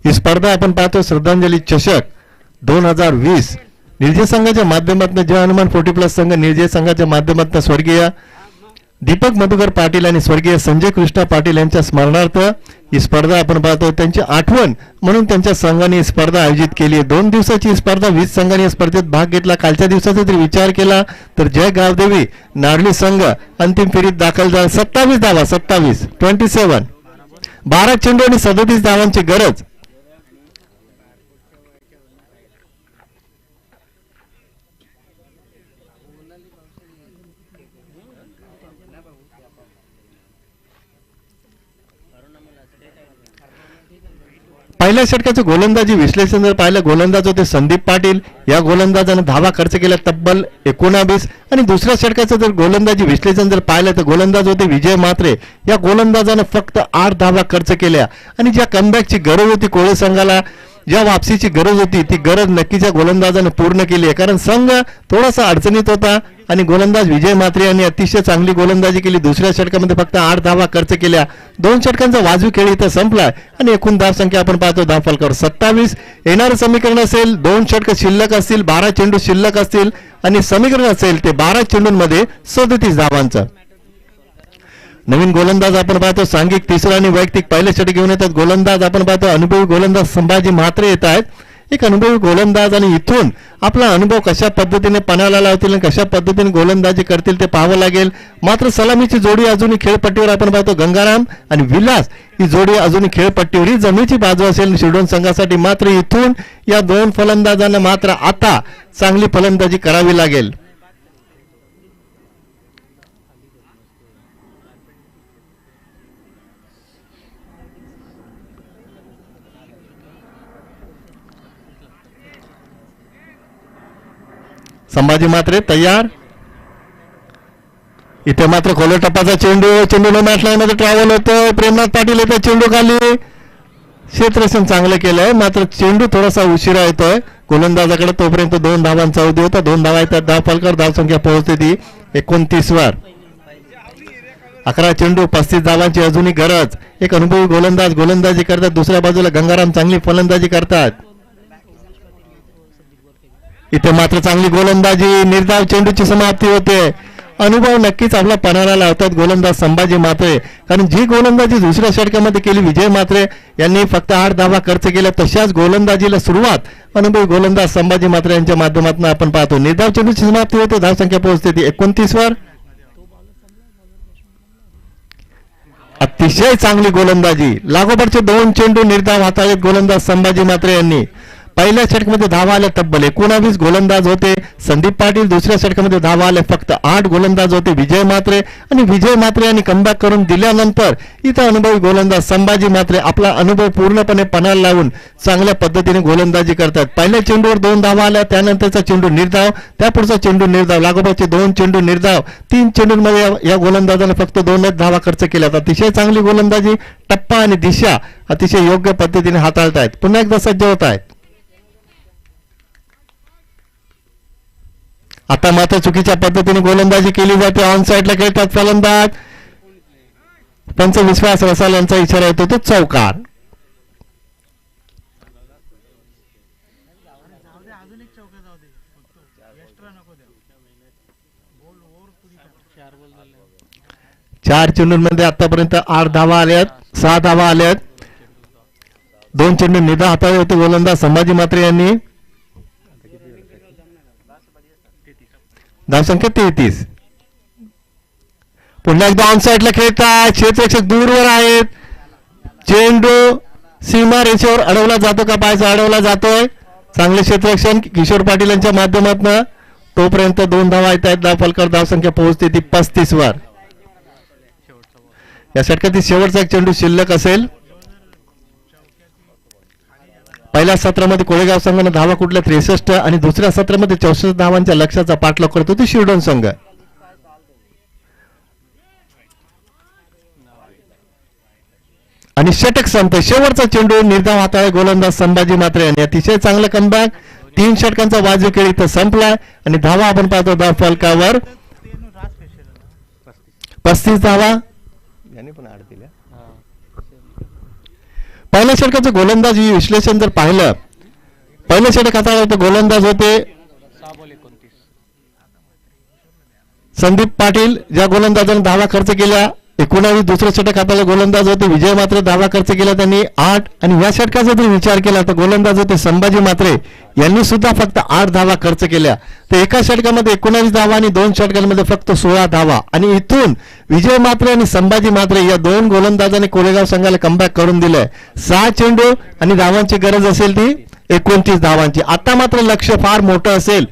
ही स्पर्धा आपण पाहतो श्रद्धांजली चषक 2020 निर्जय संघाच्या माध्यमातून जय हनुमान 40+ संघ निर्जय संघाच्या माध्यमातून स्वर्गीय दीपक मधुकर पाटील आणि स्वर्गीय संजय कृष्णा पाटील यांच्या स्मरणार्थ ही स्पर्धा आपण पाहतो. त्यांची आठवण म्हणून त्यांच्या संघाने ही स्पर्धा आयोजित केली आहे. 2 दिवसाची ही स्पर्धा 20 संघांनी या स्पर्धेत भाग घेतला. कालच्या दिवसाचा जर विचार केला तर जय गावदेवी नारळी संघ अंतिम फेरीत दाखल झाला. 27 धावा 27 27 12 चेंडू आणि 37 धावांची गरज. पहिल्या षटकाचं गोलंदाजी विश्लेषण जर पाहिलं, गोलंदाज होते संदीप पाटील. या गोलंदाजानं धावा खर्च केल्या तब्बल 19. आणि दुसऱ्या षटकाचं जर गोलंदाजी विश्लेषण जर पाहिलं तर गोलंदाज होते विजय म्हात्रे. या गोलंदाजानं फक्त 8 धावा खर्च केल्या. आणि ज्या कमबॅकची गरज होती कोळी संघाला, ज्या वापसीची गरज होती, ती गरज नक्कीच या गोलंदाजानं पूर्ण केली आहे. कारण संघ थोडासा अडचणीत होता आणि गोलंदाज विजय म्हात्रे यांनी अतिशय चांगली गोलंदाजी केली. दुसऱ्या षटकामध्ये फक्त 8 धावा खर्च केल्या. 2 षटकांचा वाजवी खेळ इथं संपलाय आणि एकूण धावसंख्या आपण पाहतो धावफलकावर 27. येणारं समीकरण असेल 2 षटक शिल्लक असतील, 12 चेंडू शिल्लक असतील आणि समीकरण असेल ते 12 चेंडूंमध्ये 37 धावांचं. नवीन गोलंदाज आपण पाहतो सांघिक तिसरा आणि वैयक्तिक पहिले षटक घेऊन येतात. गोलंदाज आपण पाहतो अनुभवी गोलंदाज संभाजी म्हात्रे येत आहेत. एक अनुभवी गोलंदाज आणि इथून आपला अनुभव कशा पद्धतीने पणाला लावतील आणि कशा पद्धतीने गोलंदाजी करतील ते पाहावं लागेल. मात्र सलामीची जोडी अजूनही खेळपट्टीवर आपण पाहतो. गंगाराम आणि विलास ही जोडी अजूनही खेळपट्टीवर, ही जमिनीची बाजू असेल शिरडोन संघासाठी. मात्र इथून या 2 फलंदाजांना मात्र आता चांगली फलंदाजी करावी लागेल. संभाजी म्हात्रे तयार. इथे मात्र खोल टप्पाचा चेंडू मॅच लाईन मध्ये ट्रॅव्हल होतोय. प्रेमनाथ पाटील येते चेंडू खाली. क्षेत्ररक्षण चांगलं केलंय, मात्र चेंडू थोडासा उशिरा येतोय गोलंदाजाकडे. तोपर्यंत 2 धावांचा अवधी होता. 2 धावा येतात. धावफलकावर धावसंख्या पोहोचते ती 29 वर. 11 चेंडू 35 धावांची अजूनही गरज. एक अनुभवी गोलंदाज गोलंदाजी करतात. दुसऱ्या बाजूला गंगाराम चांगली फलंदाजी करतात. इथे मात्र चांगली गोलंदाजी, निर्धाव चेंडूची समाप्ती होते. अनुभव नक्कीच आपला पणाला लावतात गोलंदाज संभाजी म्हात्रे. कारण जी गोलंदाजी दुसऱ्या षटकामध्ये केली विजय म्हात्रे यांनी फक्त 8 धावा खर्च केल्या, तशाच गोलंदाजीला सुरुवात अनुभवी गोलंदाज संभाजी म्हात्रे यांच्या माध्यमातून आपण पाहतो. निर्धाव चेंडूची समाप्ती होते. धावसंख्या पोहोचते ती 29 वर. अतिशय चांगली गोलंदाजी, लागोपाठचे 2 चेंडू निर्धाव हाताळलेत गोलंदाज संभाजी म्हात्रे यांनी. पहिल्या षटकामध्ये धावा आल्या तब्बल 19 गोलंदाज होते संदीप पाटील. दुसऱ्या षटकामध्ये धावा आल्या फक्त 8 गोलंदाज होते विजय म्हात्रे. आणि विजय म्हात्रे यांनी कमबॅक करून दिल्यानंतर इथं अनुभवी गोलंदाज संभाजी म्हात्रे आपला अनुभव पूर्णपणे पणाला लावून चांगल्या पद्धतीने गोलंदाजी करतात. पहिल्या चेंडूवर 2 धावा आल्या, त्यानंतरचा चेंडू निर्धाव, त्यापुढचा चेंडू निर्धाव, लागोपाठचे 2 चेंडू निर्धाव. 3 चेंडूंमध्ये या गोलंदाजाने फक्त 2च धावा खर्च केल्या. अतिशय चांगली गोलंदाजी, टप्पा आणि दिशा अतिशय योग्य पद्धतीने हाताळतायत. पुन्हा एकदा सज्ज होत आहेत. आता मात्र चुकीच्या पद्धतीने गोलंदाजी केली जाते. ऑन साईडला खेळतात फलंदाज. पंच विश्वास रसाल यांचा इशारा येतो तो चौकार. चार चेंडूंमध्ये आतापर्यंत 8 धावा आल्यात, 6 धावा आल्यात. 2 चेंडू निधा हाताळले होते गोलंदाज संभाजी म्हात्रे यांनी. धावसंख्या 33. पुन्हा एकदा ऑन साईडला खेळतात. क्षेत्ररक्षक दूरवर आहेत. चेंडू सीमा रेषेवर अडवला जातो का? पायचा अडवला जातोय. चांगले क्षेत्ररक्षण किशोर पाटील यांच्या माध्यमातून. तोपर्यंत 2 धावा येत आहेत. धावफलकावर धावसंख्या पोहोचते ती 35 वर. या षटकातील शेवटचा एक चेंडू शिल्लक असेल. पहिल्या सत्रामध्ये कोळेगाव संघाने धावा कुठल्या 63 आणि दुसऱ्या सत्रामध्ये 64 धावांच्या लक्ष्याचा पाठलाग करतो ती शिरडोन संघ. आणि षटक संपते. शेवटचा चेंडू निर्धाव हाताळे गोलंदाज संभाजी म्हात्रे यांनी. अतिशय चांगलं कमबॅक. 3 षटकांचा वाजवी खेळ इथं संपलाय आणि धावा आपण पाहतो धावफलकावर 35 धावा. पहिल्या षटकाचं गोलंदाज विश्लेषण जर पाहिलं, पहिल्या षटक हाताळले गोलंदाज होते संदीप पाटील. ज्या गोलंदाजाने धावा खर्च केल्या 19. दुसरं षटक हाताळले गोलंदाज होते विजय म्हात्रे. धावा खर्च केला त्यांनी 8. आणि या षटकाचा जर विचार केला तर गोलंदाज होते संभाजी म्हात्रे यांनी सुद्धा फक्त 8 धावा खर्च केल्या. तर एका षटकामध्ये 19 धावा आणि 2 षटकांमध्ये फक्त 16 धावा. आणि इथून विजय म्हात्रे आणि संभाजी म्हात्रे या 2 गोलंदाजांनी कोळेगाव संघाला कमबॅक करून दिलंय. 6 चेंडू आणि धावांची गरज असेल ती 29 धावांची. आता मात्र लक्ष फार मोठं असेल.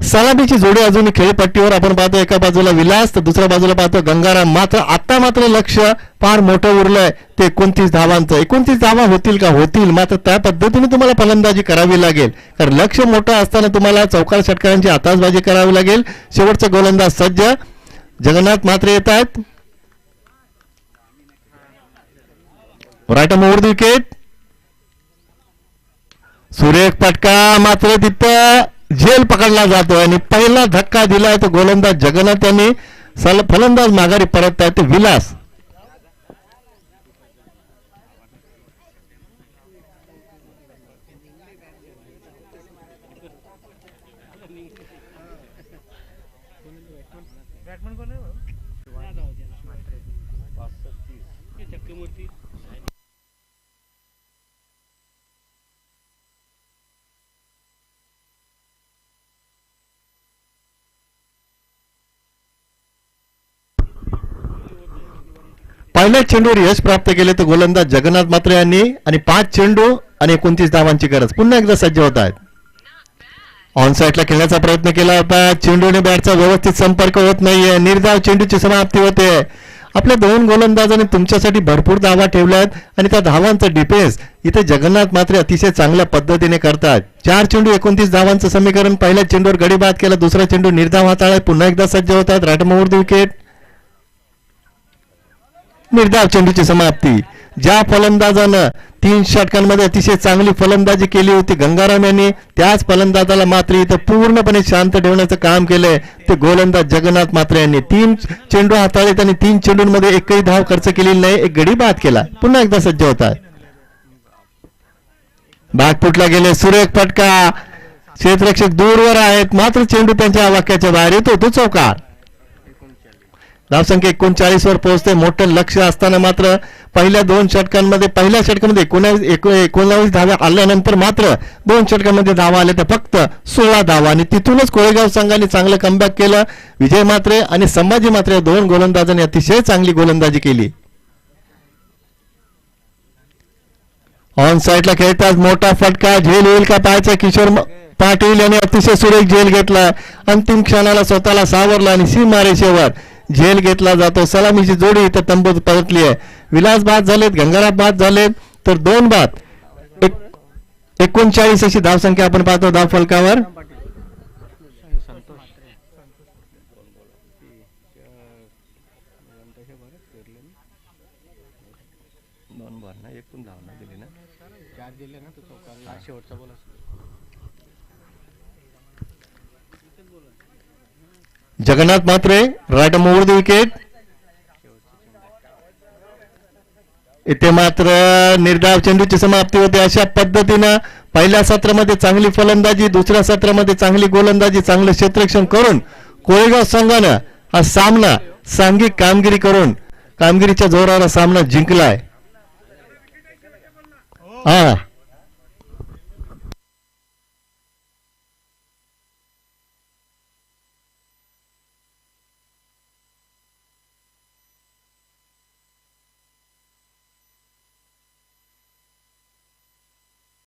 सलामीची जोडी अजून खेळपट्टीवर आपण पाहतो, एका बाजूला विलास तर दुसऱ्या बाजूला पाहतो गंगाराम. मात्र लक्ष फार मोठं उरलंय ते 29 धावांचं. 29 धावा होतील का? होतील, मात्र त्या पद्धतीने तुम्हाला फलंदाजी करावी लागेल, कारण लक्ष मोठं असताना तुम्हाला चौकार षटकारांची आताचबाजी करावी लागेल. शेवटचा गोलंदाज सज्ज. जगन्नाथ मात्र येत आहेत. Right over the wicket. सुरेख फटका, मात्र तिथं झेल पकडला जातोय आणि पहिला धक्का दिलाय तो गोलंदाज जगन्नाथ यांनी. फलंदाज माघारी परत आहे ते विलास. पहिल्या चेंडूवर यश प्राप्त केले तर गोलंदाज जगन्नाथ मात्रे यांनी आणि 5 चेंडू आणि 29 धावांची गरज. पुन्हा एकदा सज्ज होत आहेत. ऑन साईडला खेळण्याचा प्रयत्न केला होता, चेंडूने बॅटचा व्यवस्थित संपर्क होत नाहीये. निर्धाव चेंडूची समाप्ती होते. आपल्या 2 गोलंदाजांनी तुमच्यासाठी भरपूर धावा ठेवल्या आहेत आणि त्या धावांचा डिफेन्स इथे जगन्नाथ मात्रे अतिशय चांगल्या पद्धतीने करतात. 4 चेंडू 29 धावांचं समीकरण. पहिल्या चेंडूवर गडी बाद केला, दुसरा चेंडू निर्धाव हाताळा. पुन्हा एकदा सज्ज होत आहेत. Right over the wicket. निर्धाव चेंडूची समाप्ती. ज्या फलंदाजानं 3 षटकांमध्ये अतिशय चांगली फलंदाजी केली होती गंगाराम यांनी, त्याच फलंदाजाला मात्र इथं पूर्णपणे शांत ठेवण्याचं काम केलंय ते गोलंदाज जगन्नाथ मात्रे यांनी. 3 चेंडू हाताळले आणि 3 चेंडूंमध्ये एकही धाव खर्च केलेली नाही, एक गडी बाद केला. पुन्हा एकदा सज्ज होतात. बॅकफुटला गेले, सुरेख फटका. क्षेत्ररक्षक दूरवर आहेत, मात्र चेंडू त्यांच्या वाक्याच्या बाहेर येतो, तो चौकार. धावसंख्या 39 वर पोहोचते. मोठं लक्ष असताना मात्र पहिल्या षटकांमध्ये 19 धावा आल्यानंतर मात्र 2 षटकांमध्ये धावा आल्या तर फक्त 16 धावा आणि तिथूनच कोळेगाव संघाने चांगलं कमबॅक केलं. विजय म्हात्रे आणि संभाजी म्हात्रे या 2 गोलंदाजांनी अतिशय चांगली गोलंदाजी केली. ऑन साईडला खेळताच मोठा फटका. झेल होईल का पाहायचा. किशोर पाटील यांनी अतिशय सुरेख झेल घेतला. अंतिम क्षणाला स्वतःला सावरला आणि सीमारेषेवर झेल घेतला जातो. सलामीची जोडी इथं तंबूत परतली आहे. विलास बाद झालेत, गंगाराम बाद झालेत, तर 2 बाद. 39 अशी धावसंख्या आपण पाहतो धाव फलकावर. जगन्नाथ मात्रे राईट ओव्हर द विकेट. इथे मात्र निर्धाव चेंडूची समाप्ती होते. अशा पद्धतीनं पहिल्या सत्रामध्ये चांगली फलंदाजी, दुसऱ्या सत्रामध्ये चांगली गोलंदाजी, चांगलं क्षेत्ररक्षण करून कोळेगाव संघानं हा सामना सांघिक कामगिरी करून कामगिरीच्या जोरावर सामना जिंकलाय.